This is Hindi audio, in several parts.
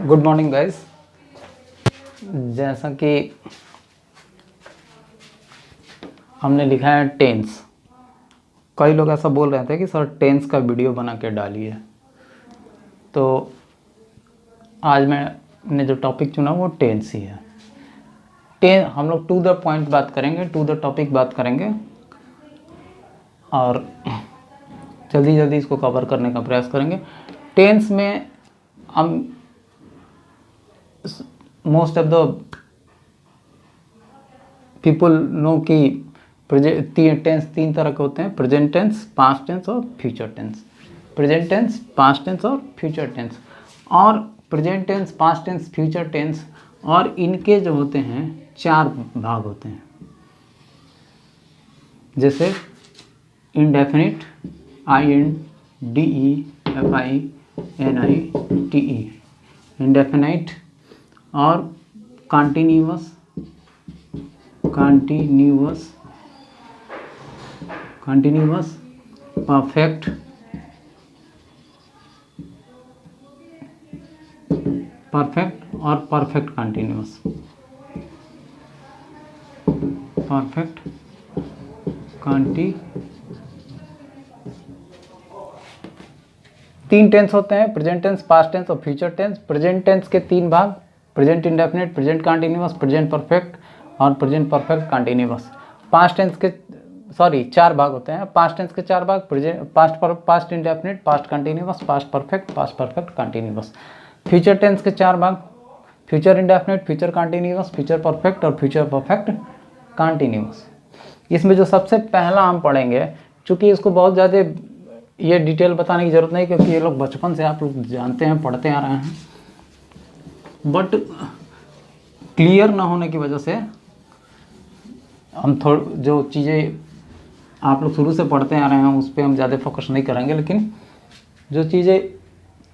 Good morning guys. जैसा कि हमने लिखा है टेंस, कई लोग ऐसा बोल रहे थे कि सर टेंस का वीडियो बना के डालिए, तो आज मैंने जो टॉपिक चुना वो टेंस ही है। हम लोग टू द पॉइंट बात करेंगे, टू द टॉपिक बात करेंगे और जल्दी जल्दी इसको कवर करने का प्रयास करेंगे। टेंस में हम most of the people know कि टेंस तीन तरह के होते हैं: प्रेजेंट टेंस, पास्ट टेंस और future tense. Present tense, past tense और फ्यूचर टेंस। और present tense, past tense, future tense और इनके जो होते हैं चार भाग होते हैं, जैसे इंडेफिनिट, INDEFINITE, इंडेफिनाइट, और कंटिन्यूअस, परफेक्ट, और परफेक्ट कंटिन्यूअस। परफेक्ट तीन टेंस होते हैं: प्रेजेंट टेंस, पास्ट टेंस और फ्यूचर टेंस। प्रेजेंट टेंस के तीन भाग: present indefinite, present continuous, present perfect और present perfect continuous. Past tense के चार भाग होते हैं। पास्ट टेंस के चार भाग: past indefinite, past continuous, past perfect continuous. Future tense के चार भाग: future indefinite, future continuous, future perfect और फ्यूचर परफेक्ट कंटिन्यूअस। इसमें जो सबसे पहला हम पढ़ेंगे, चूँकि इसको बहुत ज़्यादा ये डिटेल बताने की ज़रूरत नहीं, क्योंकि ये लोग बचपन से आप लोग जानते हैं, पढ़ते आ रहे हैं, बट क्लियर ना होने की वजह से हम जो चीज़ें आप लोग शुरू से पढ़ते आ रहे हैं उस पर हम ज़्यादा फोकस नहीं करेंगे। लेकिन जो चीज़ें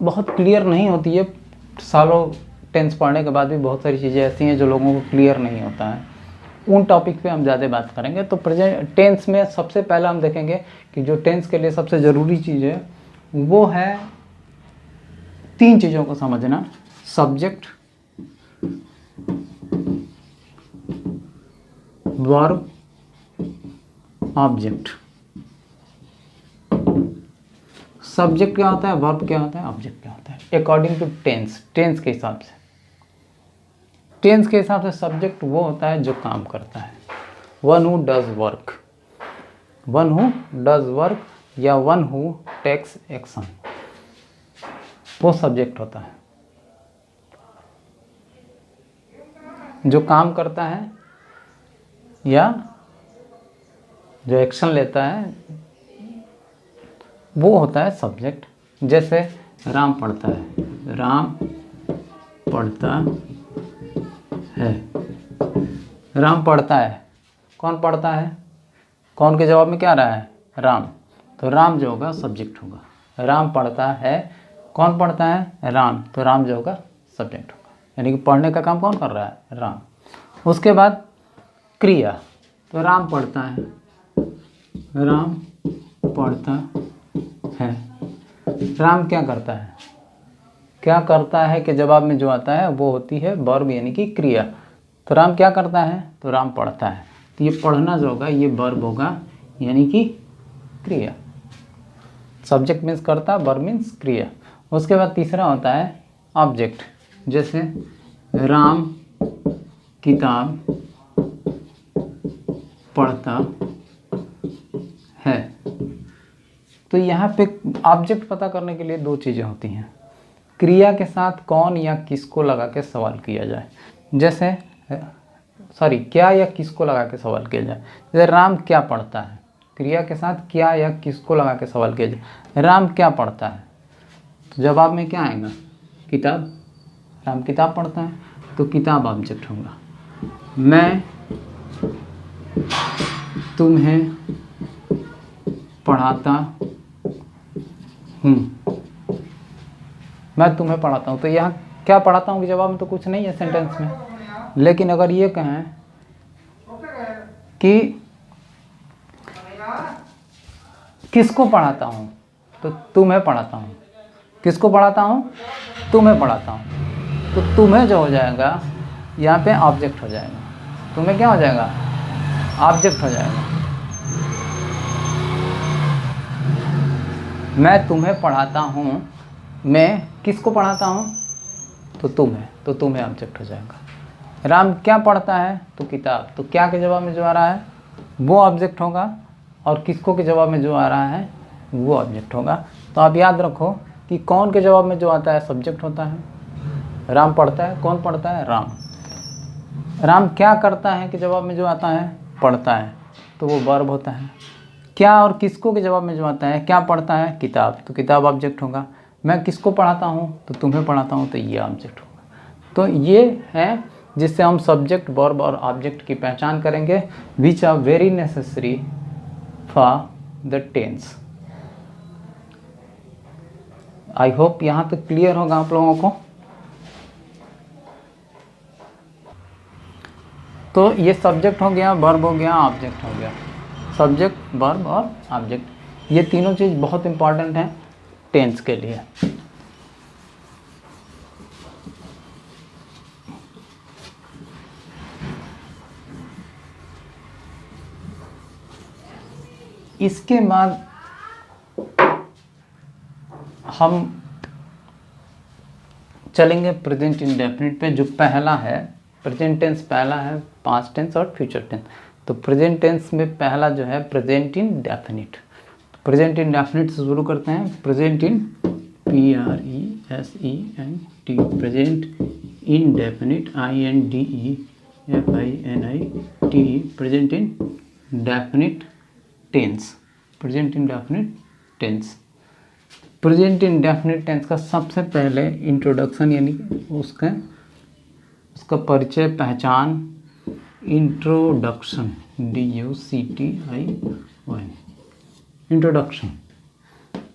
बहुत क्लियर नहीं होती है, सालों टेंस पढ़ने के बाद भी बहुत सारी चीज़ें ऐसी हैं जो लोगों को क्लियर नहीं होता है, उन टॉपिक पे हम ज़्यादा बात करेंगे। तो प्रेजेंट टेंस में सबसे पहला हम देखेंगे कि जो टेंस के लिए सबसे ज़रूरी चीज़ है वो है तीन चीज़ों को समझना: सब्जेक्ट, वर्ब, ऑब्जेक्ट। सब्जेक्ट क्या होता है, वर्ब क्या होता है, ऑब्जेक्ट क्या होता है अकॉर्डिंग टू टेंस। टेंस के हिसाब से सब्जेक्ट वो होता है जो काम करता है, वन हु डज वर्क या वन हु टेक्स एक्शन, वो सब्जेक्ट होता है। जो काम करता है या जो एक्शन लेता है वो होता है सब्जेक्ट। जैसे राम पढ़ता है, राम पढ़ता है। कौन पढ़ता है? कौन के जवाब में क्या आ रहा है? राम। तो राम जो होगा सब्जेक्ट होगा। राम पढ़ता है, कौन पढ़ता है? राम। तो राम जो होगा सब्जेक्ट होगा, यानी कि पढ़ने का काम कौन कर रहा है? राम। उसके बाद क्रिया, तो राम पढ़ता है, राम पढ़ता है। राम क्या करता है? क्या करता है के जवाब में जो आता है वो होती है वर्ब, यानी कि क्रिया। तो राम क्या करता है? तो राम पढ़ता है। तो ये पढ़ना जो होगा ये वर्ब होगा, यानी कि क्रिया। सब्जेक्ट मीन्स करता, वर्ब मीन्स क्रिया। उसके बाद तीसरा होता है ऑब्जेक्ट। जैसे राम किताब पढ़ता है। तो यहाँ पे ऑब्जेक्ट पता करने के लिए दो चीज़ें होती हैं: क्रिया के साथ कौन या किसको लगा के सवाल किया जाए। जैसे क्या या किसको लगा के सवाल किया जाए। जैसे राम क्या पढ़ता है, क्रिया के साथ क्या या किसको लगा के सवाल किया जाए। राम क्या पढ़ता है, तो जवाब में क्या आएगा? किताब। राम किताब पढ़ता है, तो किताब ऑब्जेक्ट होगा। मैं तुम्हें पढ़ाता हूँ, मैं तुम्हें पढ़ाता हूँ। तो यहाँ क्या पढ़ाता हूँ के जवाब में तो कुछ नहीं है सेंटेंस में। लेकिन अगर ये कहें कि किसको पढ़ाता हूँ, तो तुम्हें पढ़ाता हूँ। किसको पढ़ाता हूँ? तुम्हें पढ़ाता हूँ। तो तुम्हें जो हो जाएगा यहाँ पे ऑब्जेक्ट हो जाएगा, तुम्हें क्या हो जाएगा, ऑब्जेक्ट हो जाएगा। मैं तुम्हें पढ़ाता हूँ, मैं किसको पढ़ाता हूँ, तो तुम्हें, तो तुम्हें ऑब्जेक्ट हो जाएगा। राम क्या पढ़ता है, तो किताब, तो क्या के जवाब में जो आ रहा है वो ऑब्जेक्ट होगा, और किसको के जवाब में जो आ रहा है वो ऑब्जेक्ट होगा। तो आप याद रखो कि कौन के जवाब में जो आता है सब्जेक्ट होता है। राम पढ़ता है, कौन पढ़ता है, राम। राम क्या करता है के जवाब में जो आता है पढ़ता है, तो वो वर्ब होता है। क्या और किसको के जवाब में जो आता है, क्या पढ़ता है, किताब, तो किताब ऑब्जेक्ट होगा। मैं किसको पढ़ाता हूँ, तो तुम्हें पढ़ाता हूँ, तो ये ऑब्जेक्ट होगा। तो ये है जिससे हम सब्जेक्ट, वर्ब और ऑब्जेक्ट की पहचान करेंगे, which are very necessary for the tense. I hope यहाँ तक क्लियर होगा आप लोगों को। तो ये सब्जेक्ट हो गया, वर्ब हो गया, ऑब्जेक्ट हो गया। सब्जेक्ट, वर्ब और ऑब्जेक्ट, ये तीनों चीज़ बहुत इंपॉर्टेंट हैं टेंस के लिए। इसके बाद हम चलेंगे प्रेजेंट इंडेफिनिट पे, जो पहला है प्रेजेंट टेंस, पहला है पास्ट टेंस और फ्यूचर टेंस। तो प्रेजेंट टेंस में पहला जो है प्रेजेंट इंडेफिनिट। प्रेजेंट इंडेफिनिट से शुरू करते हैं। Present in PRESENT, present indefinite INDEFINIT, present indefinite tense, present indefinite tense. Present indefinite tense का सबसे पहले इंट्रोडक्शन, यानी उसका परिचय, पहचान, introduction, DUCTION, introduction,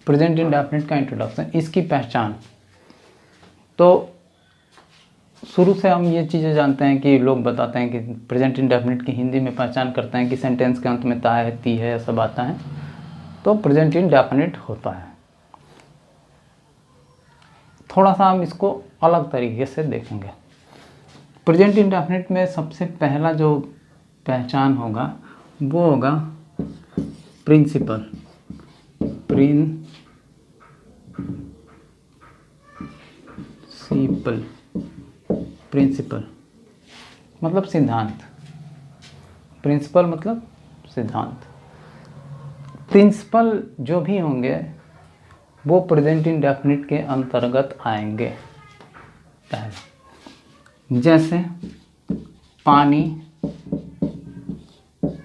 present indefinite का इंट्रोडक्शन, इसकी पहचान। तो शुरू से हम ये चीज़ें जानते हैं कि लोग बताते हैं कि प्रेजेंट इंडेफिनिट की हिंदी में पहचान करते हैं कि सेंटेंस के अंत में ता है, ती है, सब आता है, तो प्रेजेंट इंडेफिनिट होता है। थोड़ा सा हम इसको अलग तरीके से देखेंगे। प्रेजेंट इंडेफिनिट में सबसे पहला जो पहचान होगा वो होगा प्रिंसिपल। प्रिंसिपल मतलब सिद्धांत, प्रिंसिपल मतलब सिद्धांत। प्रिंसिपल जो भी होंगे वो प्रेजेंट इंडेफिनिट के अंतर्गत आएंगे। पहले जैसे पानी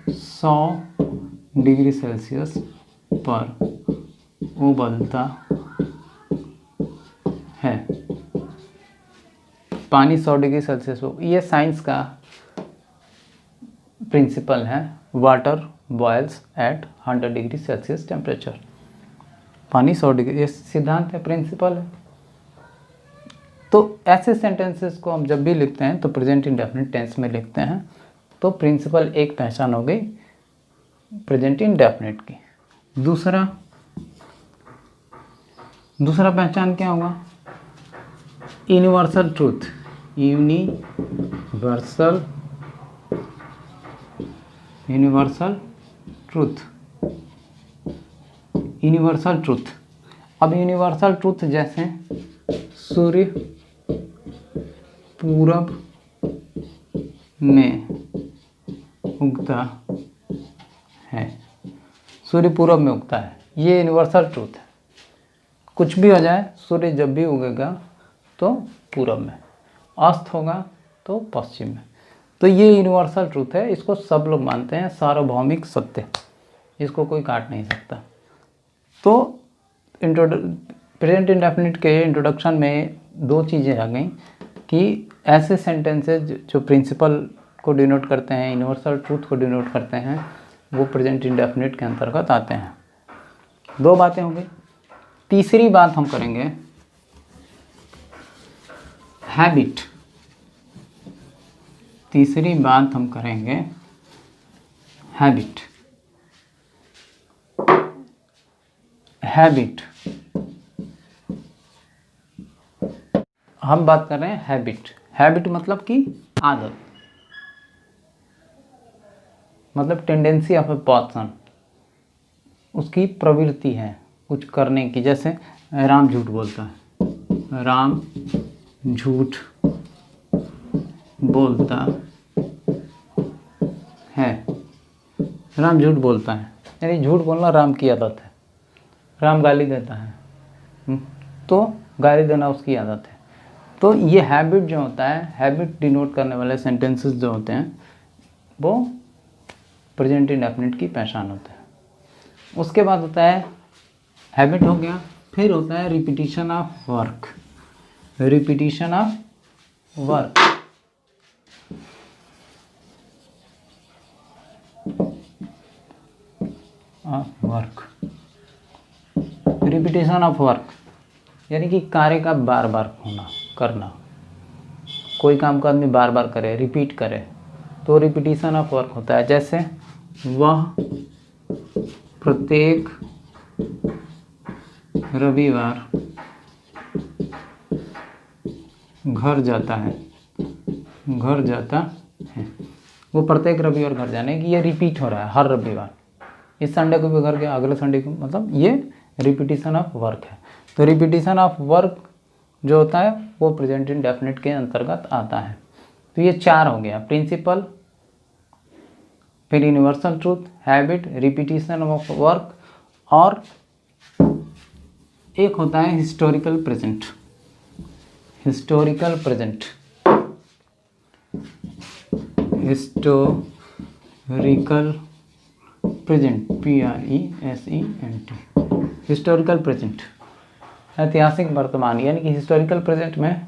100 डिग्री सेल्सियस पर उबलता है। पानी 100 डिग्री सेल्सियस पर, ये साइंस का प्रिंसिपल है। Water boils at 100 degree Celsius temperature. पानी 100 डिग्री, ये सिद्धांत है, प्रिंसिपल है। तो ऐसे सेंटेंसेस को हम जब भी लिखते हैं तो प्रेजेंट इंडेफिनिट टेंस में लिखते हैं। तो प्रिंसिपल एक पहचान हो गई प्रेजेंट इंडेफिनिट की। दूसरा पहचान क्या होगा, यूनिवर्सल ट्रूथ। Universal truth. अब यूनिवर्सल ट्रूथ जैसे सूर्य पूरब में उगता है, सूर्य पूरब में उगता है, ये यूनिवर्सल ट्रूथ है। कुछ भी हो जाए, सूर्य जब भी उगेगा तो पूरब में, अस्त होगा तो पश्चिम में। तो ये यूनिवर्सल ट्रूथ है, इसको सब लोग मानते हैं, सार्वभौमिक सत्य, इसको कोई काट नहीं सकता। तो प्रेजेंट इंडेफिनिट के इंट्रोडक्शन में दो चीज़ें आ गई कि ऐसे सेंटेंसेस जो प्रिंसिपल को डिनोट करते हैं, यूनिवर्सल ट्रूथ को डिनोट करते हैं, वो प्रेजेंट इंडेफिनिट के अंतर्गत आते हैं। दो बातें हो गई। तीसरी बात हम करेंगे हैबिट। तीसरी बात हम करेंगे हैबिट। हम बात कर रहे हैं हैबिट। हैबिट मतलब कि आदत, मतलब टेंडेंसी ऑफ ए पर्सन, उसकी प्रवृत्ति है कुछ करने की। जैसे राम झूठ बोलता है, राम झूठ बोलता है, राम झूठ बोलता है, यानी झूठ बोलना राम की आदत है। राम गाली देता है तो गाली देना उसकी आदत है। तो ये हैबिट जो होता है, हैबिट डिनोट करने वाले सेंटेंसेस जो होते हैं वो प्रेजेंट इंडेफिनिट की पहचान होता है। उसके बाद होता है हैबिट हो गया, फिर होता है repetition of work. Repetition of work, repetition of work यानी कि कार्य का बार बार होना, करना। कोई काम को आदमी बार बार करे, रिपीट करे, तो रिपीटिशन ऑफ वर्क होता है। जैसे वह प्रत्येक रविवार घर जाता है, घर जाता है। वो प्रत्येक रविवार घर जाने की, ये रिपीट हो रहा है हर रविवार। इस संडे को भी घर गया, अगले संडे को, मतलब ये रिपीटिशन ऑफ वर्क है। तो रिपीटिशन ऑफ वर्क जो होता है वो प्रेजेंट इंडेफिनिट के अंतर्गत आता है। तो ये 4 हो गया, प्रिंसिपल, फिर universal truth, habit, repetition of work, और एक होता है historical present. Historical present, historical present, PRESENT, historical present, ऐतिहासिक वर्तमान। यानी कि हिस्टोरिकल प्रेजेंट में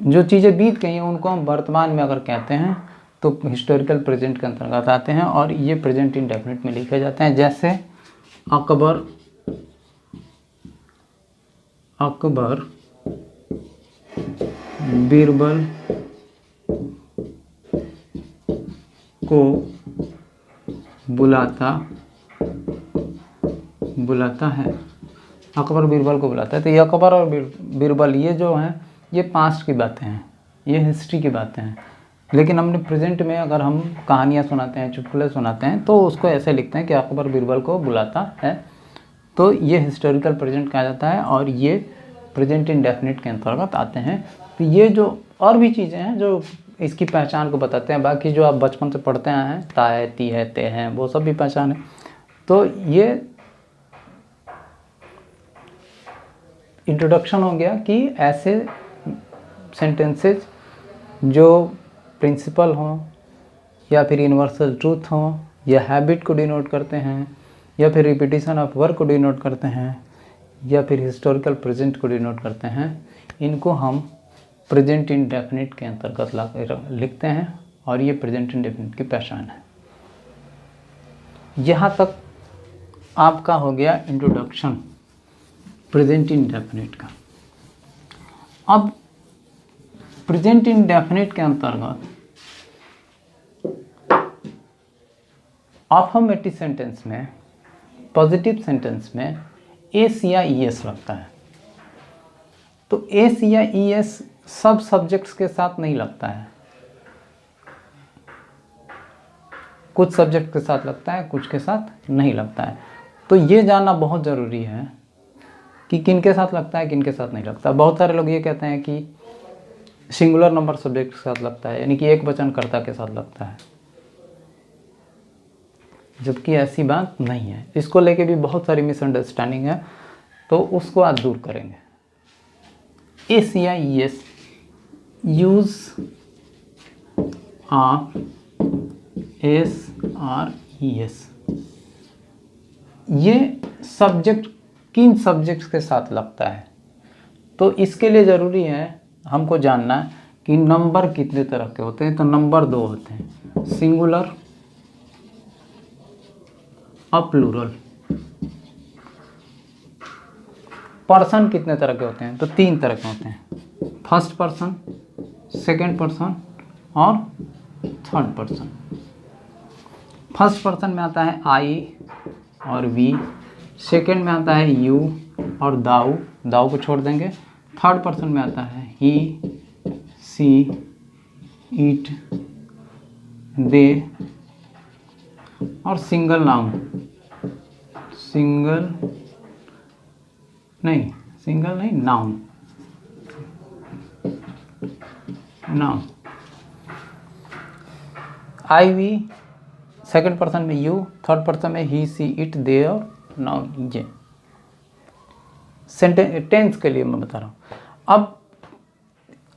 जो चीज़ें बीत गई हैं उनको हम वर्तमान में अगर कहते हैं तो हिस्टोरिकल प्रेजेंट के अंतर्गत आते हैं, और ये प्रेजेंट इंडेफिनिट में लिखे जाते हैं। जैसे अकबर बीरबल को बुलाता है, अकबर बीरबल को बुलाता है। तो ये अकबर और बीरबल ये जो हैं ये पास्ट की बातें हैं, ये हिस्ट्री की बातें हैं। लेकिन हमने प्रेजेंट में अगर हम कहानियाँ सुनाते हैं, चुटकुले सुनाते हैं, तो उसको ऐसे लिखते हैं कि अकबर बीरबल को बुलाता है। तो ये हिस्टोरिकल प्रेजेंट कहा जाता है, और ये प्रेजेंट इंडेफिनिट के अंतर्गत आते हैं। तो ये जो और भी चीज़ें हैं जो इसकी पहचान को बताते हैं, बाकी जो आप बचपन से पढ़ते आए हैं, ता है, ती है, ते हैं, वो सब भी पहचान है। तो ये इंट्रोडक्शन हो गया कि ऐसे सेंटेंसेस जो प्रिंसिपल हों, या फिर यूनिवर्सल ट्रूथ हों, या हैबिट को डिनोट करते हैं, या फिर रिपीटिशन ऑफ वर्क को डिनोट करते हैं, या फिर हिस्टोरिकल प्रेजेंट को डिनोट करते हैं, इनको हम प्रेजेंट इंडेफिनिट के अंतर्गत लिखते हैं, और ये प्रेजेंट इंडेफिनिट की पहचान है। यहाँ तक आपका हो गया इंट्रोडक्शन प्रेजेंट इंडेफिनिट का। अब प्रेजेंट इंडेफिनिट के अंतर्गत अफर्मेटिव सेंटेंस में, पॉजिटिव सेंटेंस में एस या ईएस लगता है। तो एस या ईएस सब सब्जेक्ट्स के साथ नहीं लगता है, कुछ सब्जेक्ट के साथ लगता है, कुछ के साथ नहीं लगता है। तो ये जानना बहुत ज़रूरी है कि किन के साथ लगता है, किन के साथ नहीं लगता। बहुत सारे लोग ये कहते हैं कि सिंगुलर नंबर सब्जेक्ट के साथ लगता है, यानी कि एक वचन कर्ता के साथ लगता है, जबकि ऐसी बात नहीं है। इसको लेके भी बहुत सारी मिसअंडरस्टैंडिंग है, तो उसको आज दूर करेंगे। एस या ईएस, यूज ऑफ एस और ईएस, ये सब्जेक्ट किन सब्जेक्ट्स के साथ लगता है। तो इसके लिए ज़रूरी है हमको जानना कि नंबर कितने तरह के होते हैं। तो नंबर 2 होते हैं, सिंगुलर और प्लूरल। पर्सन कितने तरह के होते हैं, तो 3 तरह के होते हैं, फर्स्ट पर्सन, सेकंड पर्सन और थर्ड पर्सन। फर्स्ट पर्सन में आता है आई और वी, सेकंड में आता है यू और दाऊ, दाऊ को छोड़ देंगे, थर्ड पर्सन में आता है ही, सी, इट, दे, और singular noun, noun, I, we, second person में यू, थर्ड पर्सन में ही, सी, इट, दे और नाउन ये। टेंस के लिए मैं बता रहा हूँ। अब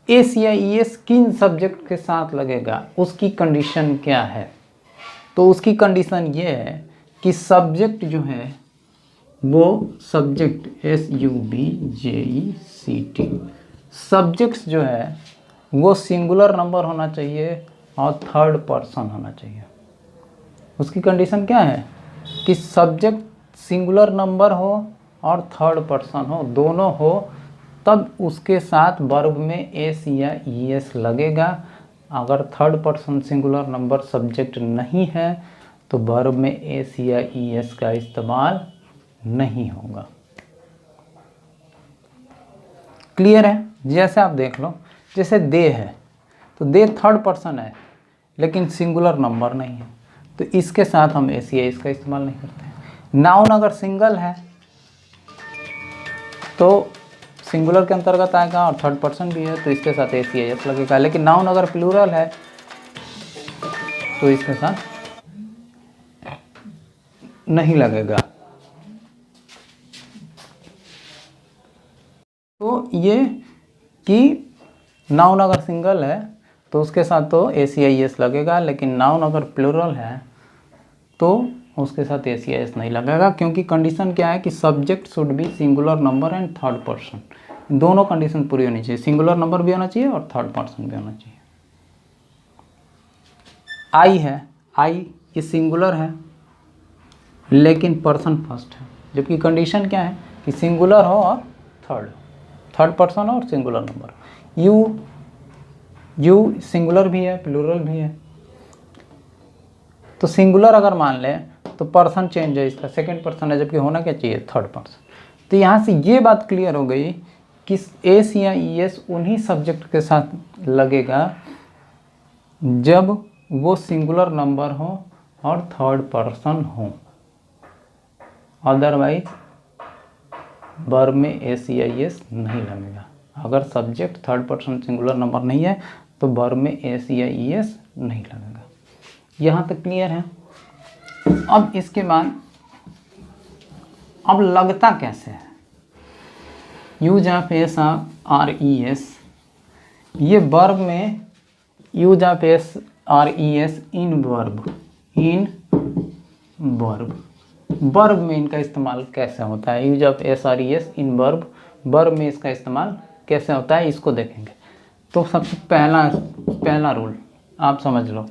एस या ईएस किन सब्जेक्ट के साथ लगेगा, उसकी कंडीशन क्या है? तो उसकी कंडीशन ये है कि सब्जेक्ट जो है वो सब्जेक्ट SUBJECT सब्जेक्ट्स जो है वो सिंगुलर नंबर होना चाहिए और थर्ड पर्सन होना चाहिए। उसकी कंडीशन क्या है कि सब्जेक्ट सिंगुलर नंबर हो और थर्ड पर्सन हो, दोनों हो, तब उसके साथ वर्ब में एस या ईएस लगेगा। अगर third person singular number subject नहीं है तो वर्ब में एस या ईएस का इस्तेमाल नहीं होगा। क्लियर है? जैसे आप देख लो, जैसे दे है तो दे थर्ड पर्सन है लेकिन सिंगुलर नंबर नहीं है, तो इसके साथ हम एस या ईएस का इस्तेमाल नहीं करते। नाउन अगर सिंगल है तो सिंगुलर के अंतर्गत आएगा और थर्ड पर्सन भी है तो इसके साथ एस या ईएस लगेगा। लेकिन नाउन अगर प्लूरल है तो इसके साथ नहीं लगेगा। तो ये कि नाउन अगर सिंगल है तो उसके साथ तो एस या ईएस लगेगा, लेकिन नाउन अगर प्लूरल है तो उसके साथ एस या ईएस नहीं लगेगा, क्योंकि कंडीशन क्या है कि subject should be singular number and third person. दोनों कंडीशन पूरी होनी चाहिए, सिंगुलर नंबर भी होना चाहिए और थर्ड पर्सन भी होना चाहिए। आई है, आई ये सिंगुलर है लेकिन पर्सन फर्स्ट है, जबकि कंडीशन क्या है कि सिंगुलर हो और थर्ड पर्सन और सिंगुलर नंबर। यू सिंगुलर भी है प्लूरल भी है, तो सिंगुलर अगर मान ले तो पर्सन चेंज है, इसका सेकंड पर्सन है, जबकि होना क्या चाहिए थर्ड पर्सन। तो यहाँ से ये बात क्लियर हो गई कि एस या ईएस उन्हीं सब्जेक्ट के साथ लगेगा जब वो सिंगुलर नंबर हो और थर्ड पर्सन हो, अदरवाइज वर्ब में एस या ईएस नहीं लगेगा। अगर subject third person singular number नहीं है तो वर्ब में एस या ईएस नहीं लगेगा। यहाँ तक क्लियर है? अब इसके बाद अब लगता कैसे है? Use of S R E S, ये वर्ब में use of S R E S in verb में इनका इस्तेमाल कैसे होता है? Use of S R E S in verb में इसका इस्तेमाल कैसे होता है, इसको देखेंगे। तो सबसे पहला रूल आप समझ लो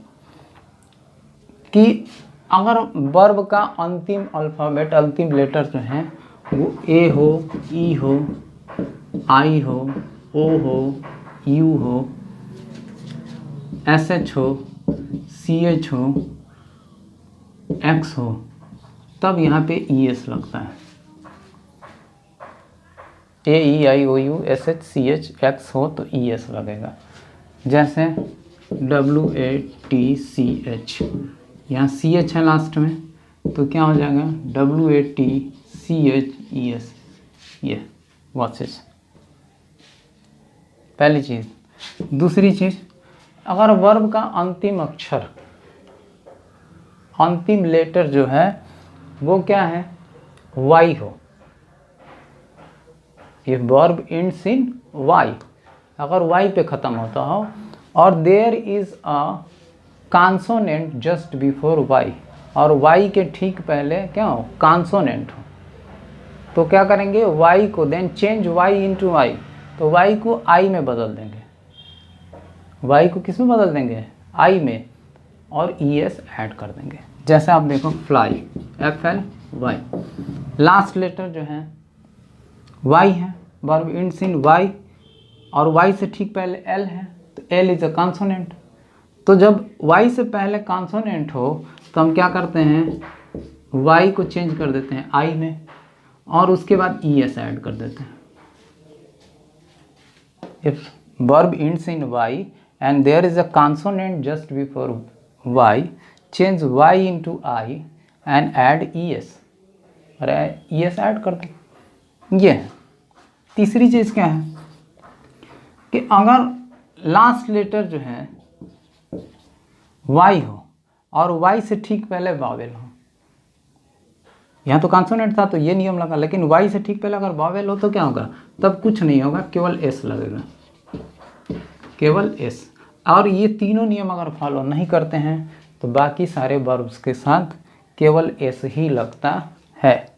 कि अगर वर्ब का अंतिम अल्फ़ाबेट, अंतिम लेटर जो है वो ए हो, ई हो, आई हो, ओ हो, यू हो, एस एच हो, सी एच हो, एक्स हो, तब यहाँ पे ई एस लगता है। A E I O U S H C H X हो तो ई एस लगेगा। जैसे WATCH, यहाँ CH है लास्ट में तो क्या हो जाएगा WATCHES, ये वॉचेस। पहली चीज़। दूसरी चीज़, अगर वर्ब का अंतिम अक्षर, अंतिम लेटर जो है वो क्या है, वाई हो, ये वर्ब एंड्स इन वाई, अगर वाई पे ख़त्म होता हो और there is a consonant just before Y, और वाई के ठीक पहले क्या हो, कॉन्सोनेंट हो, तो क्या करेंगे, वाई को then change Y into I, तो वाई को आई में बदल देंगे। वाई को किस में बदल देंगे, आई में, और ई एस ऐड कर देंगे। जैसे आप देखो फ्लाई, FLY, लास्ट लेटर जो है वाई है, वर्ब एंड्स इन वाई, और वाई से ठीक पहले एल है तो एल इज़ अ कॉन्सोनेंट। तो जब वाई से पहले कॉन्सोनेंट हो तो हम क्या करते हैं, वाई को चेंज कर देते हैं आई में और उसके बाद ई एस ऐड कर देते हैं। if verb ends in y and there is a consonant just before y, change y into I and add es। अरे es ऐड कर दो। ये है तीसरी चीज़ क्या है कि अगर लास्ट लेटर जो है y हो और y से ठीक पहले वावेल हो, यहाँ तो कॉन्सोनेंट था तो ये नियम लगा, लेकिन y से ठीक पहले अगर वावेल हो तो क्या होगा, तब कुछ नहीं होगा, केवल s लगेगा, केवल s। और ये तीनों नियम अगर फॉलो नहीं करते हैं तो बाकी सारे वर्ब्स के साथ केवल s ही लगता है।